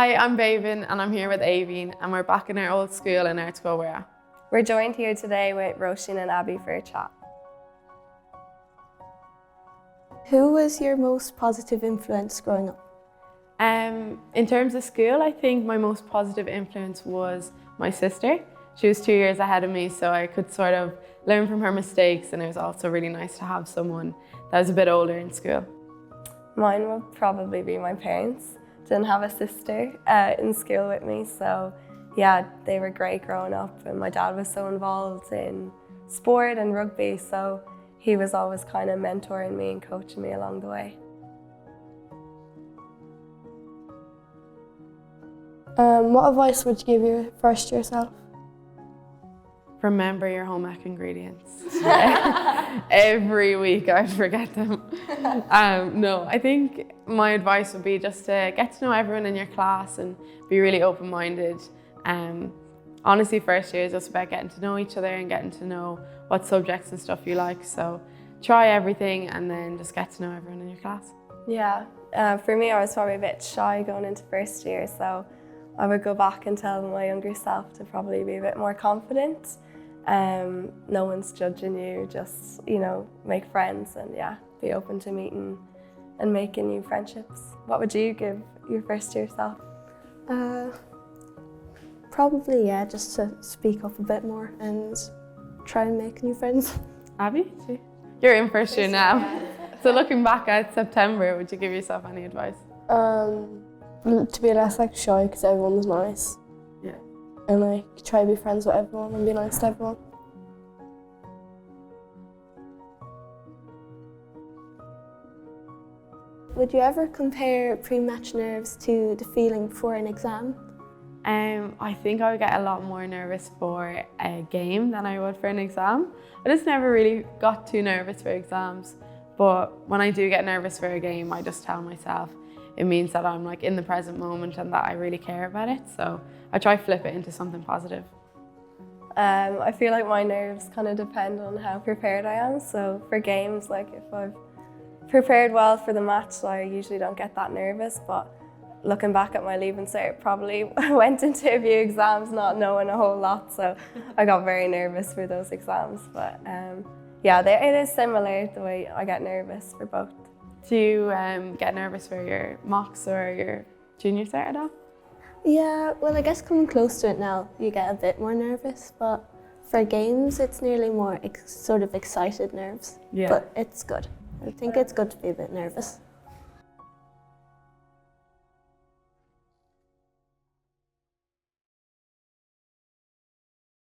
Hi, I'm Beibhinn and I'm here with Aoibheann and we're back in our old school in Ardscoil Mhurie. We're joined here today with Roisin and Abby for a chat. Who was your most positive influence growing up? In terms of school, I think my most positive influence was my sister. She was 2 years ahead of me, so I could sort of learn from her mistakes, and it was also really nice to have someone that was a bit older in school. Mine would probably be my parents. Didn't have a sister in school with me, so yeah, they were great growing up, and my dad was so involved in sport and rugby, so he was always kind of mentoring me and coaching me along the way. What advice would you give your first year self? Remember your home ec ingredients. Every week I'd forget them. No, I think my advice would be just to get to know everyone in your class and be really open-minded. Honestly, first year is just about getting to know each other and getting to know what subjects and stuff you like. So try everything and then just get to know everyone in your class. Yeah, for me I was probably a bit shy going into first year, so I would go back and tell my younger self to probably be a bit more confident. No one's judging you, just, make friends and be open to meeting and making new friendships. What would you give your first year self? Probably, just to speak up a bit more and try and make new friends. Abby, you're in first year now. So looking back at September, would you give yourself any advice? To be less shy because everyone's nice. Yeah. And try to be friends with everyone and be nice to everyone. Would you ever compare pre-match nerves to the feeling before an exam? I think I would get a lot more nervous for a game than I would for an exam. I just never really got too nervous for exams, but when I do get nervous for a game, I just tell myself it means that I'm in the present moment and that I really care about it. So I try to flip it into something positive. I feel like my nerves kind of depend on how prepared I am. So for games, if I've prepared well for the match, I usually don't get that nervous. But looking back at my leaving cert, probably went into a few exams not knowing a whole lot. So I got very nervous for those exams. But it is similar the way I get nervous for both. Do you get nervous for your mocks or your junior cert at all? Yeah, well I guess coming close to it now, you get a bit more nervous, but for games it's nearly more sort of excited nerves. Yeah. But it's good. I think it's good to be a bit nervous.